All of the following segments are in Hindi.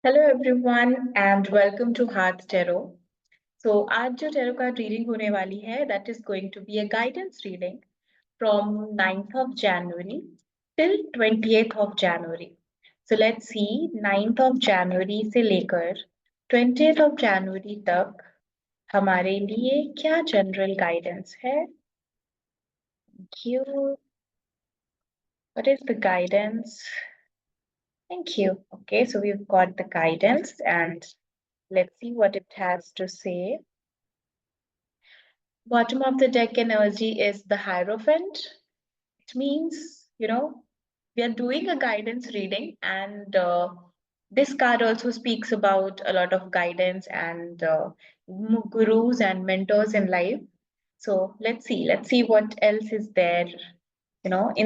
Hello everyone and welcome to heart tarot. So आज जो टेरो कार्ड रीडिंग होने वाली है that is going to be a guidance reading from 9th of January till 20th of January. So let's see 9th of January से लेकर 20th ऑफ जनवरी तक हमारे लिए क्या जनरल गाइडेंस है। क्यों what is the guidance? Thank you. Okay, so we've got the guidance and let's see what it has to say. Bottom of the deck energy is the Hierophant. It means, we are doing a guidance reading, and this card also speaks about a lot of guidance and gurus and mentors in life. So let's see what else is there,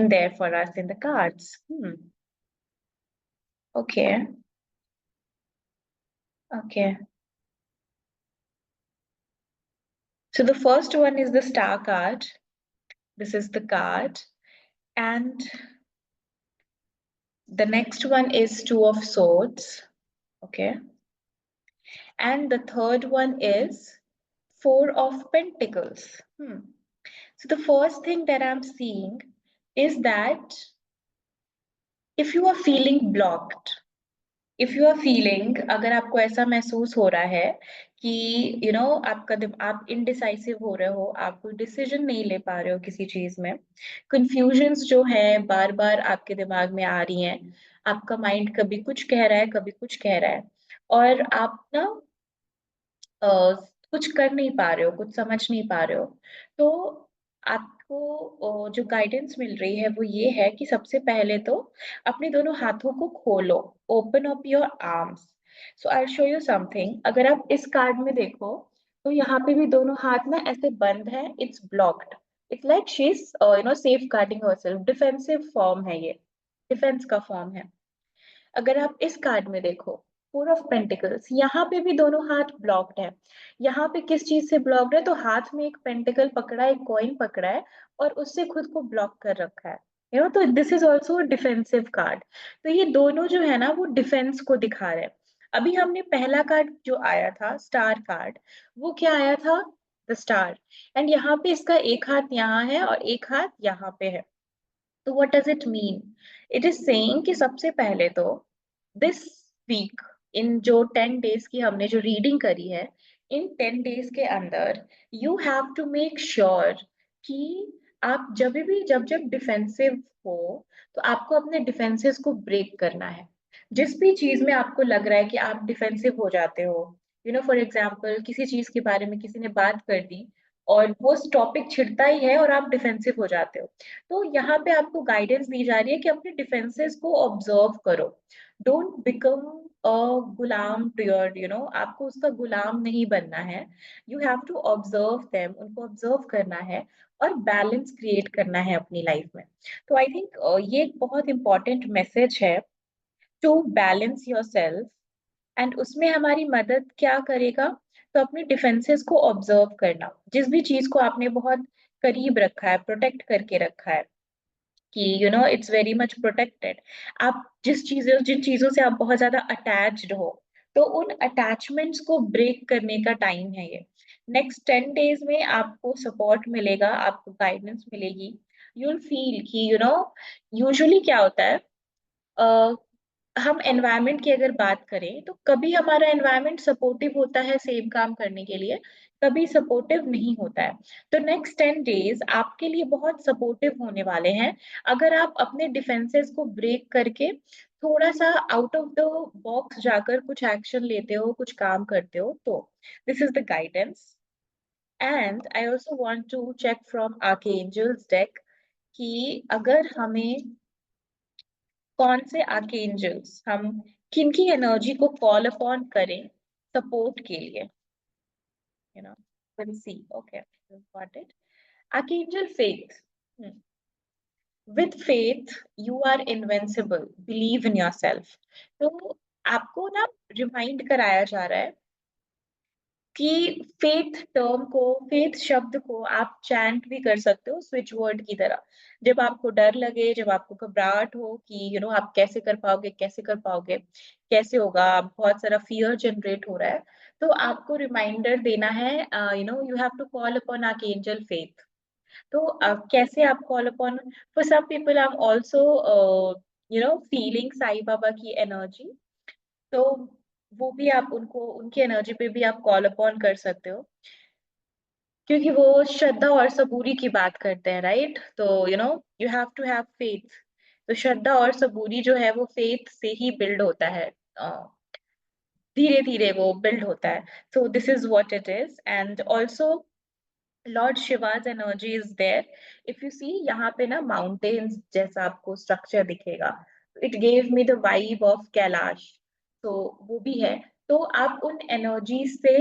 in there for us in the cards. Okay, okay. So the first one is the Star card. This is the card. And the next one is Two of Swords. Okay. And the third one is Four of Pentacles. So the first thing that I'm seeing is that if you are feeling blocked, if you are feeling, अगर आपको ऐसा महसूस हो रहा है कि आप इनडिसाइसिव हो रहे हो, आप कोई डिसीजन नहीं ले पा रहे हो किसी चीज में, कंफ्यूजन्स जो है बार बार आपके दिमाग में आ रही हैं, आपका माइंड कभी कुछ कह रहा है कभी कुछ कह रहा है, और आप ना अ, कुछ कर नहीं पा रहे हो, कुछ समझ नहीं पा रहे हो, तो आपको जो गाइडेंस मिल रही है वो ये है कि सबसे पहले तो अपने दोनों हाथों को खोलो, open up your arms. So I show you something. अगर आप इस कार्ड में देखो तो यहाँ पे भी दोनों हाथ ना ऐसे बंद है, it's blocked. It's like she is safeguarding herself, defensive form है ये, डिफेंस का फॉर्म है। अगर आप इस कार्ड में देखो, फोर ऑफ पेंटिकल्स, यहाँ पे भी दोनों हाथ ब्लॉक्ड है। यहाँ पे किस चीज से ब्लॉक्ड है? तो हाथ में एक पेंटिकल पकड़ा है, एक कॉइन पकड़ा है और उससे खुद को ब्लॉक कर रखा है। तो this is also defensive card. तो ये दोनों जो है ना वो डिफेंस को दिखा रहे हैं। अभी हमने पहला कार्ड जो आया था स्टार कार्ड, वो क्या आया था? The star. एंड यहाँ पे इसका एक हाथ यहाँ है और एक हाथ यहाँ पे है। तो what does it mean? It is saying कि सबसे पहले तो दिस वीक, इन जो 10 डेज की हमने जो रीडिंग करी है, इन 10 डेज के अंदर you have to make sure कि आप जब जब डिफेंसिव हो तो आपको अपने डिफेंसेस को ब्रेक करना है। जिस भी चीज में आपको लग रहा है कि आप डिफेंसिव हो जाते हो, फॉर एग्जाम्पल किसी चीज के बारे में किसी ने बात कर दी और वो टॉपिक छिड़ता ही है और आप डिफेंसिव हो जाते हो, तो यहाँ पे आपको गाइडेंस दी जा रही है कि अपने डिफेंसेस को ऑब्जर्व करो। डोंट बिकम अ गुलाम टू योर, आपको उसका गुलाम नहीं बनना है। You have to observe them, उनको ऑब्जर्व करना है और बैलेंस क्रिएट करना है अपनी लाइफ में। तो आई थिंक ये एक बहुत इंपॉर्टेंट मैसेज है, to balance yourself. And उसमें हमारी मदद क्या करेगा? तो अपने डिफेंसेस को ऑब्जर्व करना, जिस भी चीज को आपने बहुत करीब रखा है, प्रोटेक्ट करके रखा है, कि इट्स वेरी मच प्रोटेक्टेड। आप जिन चीजों से आप बहुत ज्यादा अटैच्ड हो, तो उन अटैचमेंट्स को ब्रेक करने का टाइम है ये। नेक्स्ट 10 डेज में आपको सपोर्ट मिलेगा, आपको गाइडेंस मिलेगी। यू विल फील कि यूजुअली क्या होता है, हम एनवायरनमेंट की अगर बात करें तो कभी हमारा एनवायरनमेंट सपोर्टिव होता है सेम काम करने के लिए, कभी सपोर्टिव नहीं होता है। तो नेक्स्ट 10 डेज आपके लिए बहुत सपोर्टिव होने वाले हैं, अगर आप अपने डिफेंसेस को ब्रेक करके थोड़ा सा आउट ऑफ द बॉक्स जाकर कुछ एक्शन लेते हो, कुछ काम करते हो तो। This is the guidance. And I also want to check from archangels deck कि अगर हमें कौन से आर्कएंजल्स, हम किनकी एनर्जी को कॉल अपॉन करें सपोर्ट के लिए, we'll see. Okay, we've got it. Archangel Faith. With faith you are invincible, believe in yourself. तो आपको ना रिमाइंड कराया जा रहा है कि फेथ शब्द को आप चैंट भी कर सकते हो स्विच वर्ड की तरह। जब आपको डर लगे, जब आपको घबराहट हो कि आप कैसे कर पाओगे, कैसे कर पाओगे, कैसे होगा, बहुत सारा फियर जनरेट हो रहा है, तो आपको रिमाइंडर देना है, you have to call upon archangel faith. तो कैसे आप call upon, for some people I am also feeling Sai Baba की एनर्जी, तो वो भी आप उनको, उनकी एनर्जी पे भी आप कॉल अपॉन कर सकते हो, क्योंकि वो श्रद्धा और सबूरी की बात करते हैं, राइट? तो you have to have faith. तो श्रद्धा और सबूरी जो है वो फेथ से ही बिल्ड होता है, धीरे धीरे वो बिल्ड होता है। So this is what it is. And also lord Shiva's energy is there. If you see, यहाँ पे ना माउंटेन्स जैसा आपको स्ट्रक्चर दिखेगा, it gave me the vibe of Kailash, तो वो भी है। तो आप उन एनर्जी से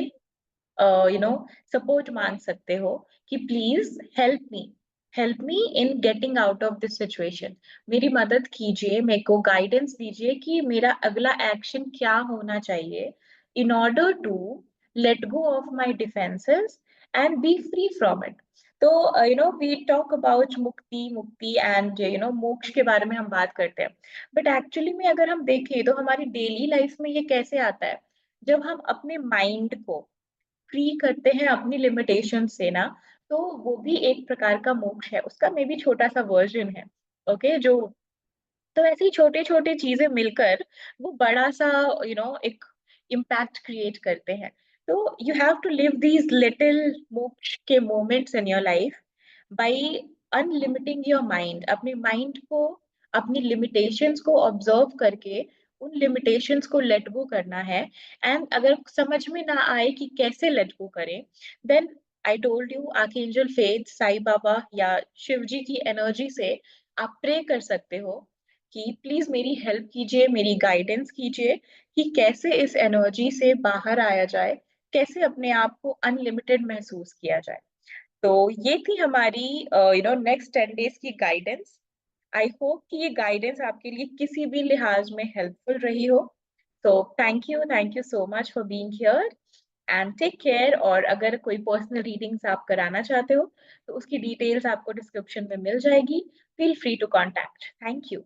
सपोर्ट मांग सकते हो कि please help me in getting out of this situation. मेरी मदद कीजिए, मेरे को गाइडेंस दीजिए कि मेरा अगला एक्शन क्या होना चाहिए in order to let go of my defences and be free from it. तो वी टॉक अबाउट मुक्ति मुक्ति एंड मोक्ष के बारे में हम बात करते हैं, बट एक्चुअली में अगर हम देखें तो हमारी डेली लाइफ में ये कैसे आता है, जब हम अपने माइंड को फ्री करते हैं अपनी लिमिटेशन से ना, तो वो भी एक प्रकार का मोक्ष है, उसका मे बी छोटा सा वर्जन है। ओके, जो तो ऐसे ही छोटे छोटे चीजें मिलकर वो बड़ा सा एक इम्पैक्ट क्रिएट करते हैं। तो you have to live these little moksha के moments in your life by unlimiting your mind. अपने माइंड को, अपनी लिमिटेशंस को ऑब्जर्व करके उन लिमिटेशंस को लेट गो करना है। एंड अगर समझ में ना आए कि कैसे लेट गो करें, then I told you, archangel faith, Sai Baba या शिव जी की एनर्जी से आप प्रे कर सकते हो कि प्लीज मेरी हेल्प कीजिए, मेरी गाइडेंस कीजिए कि कैसे इस एनर्जी से बाहर आया जाए, कैसे अपने आप को अनलिमिटेड महसूस किया जाए। तो ये थी हमारी नेक्स्ट 10 डेज की गाइडेंस। आई होप कि ये गाइडेंस आपके लिए किसी भी लिहाज में हेल्पफुल रही हो। तो thank you so much for being here and take care. और अगर कोई पर्सनल रीडिंग्स आप कराना चाहते हो तो उसकी डिटेल्स आपको डिस्क्रिप्शन में मिल जाएगी। Feel free to contact. Thank you.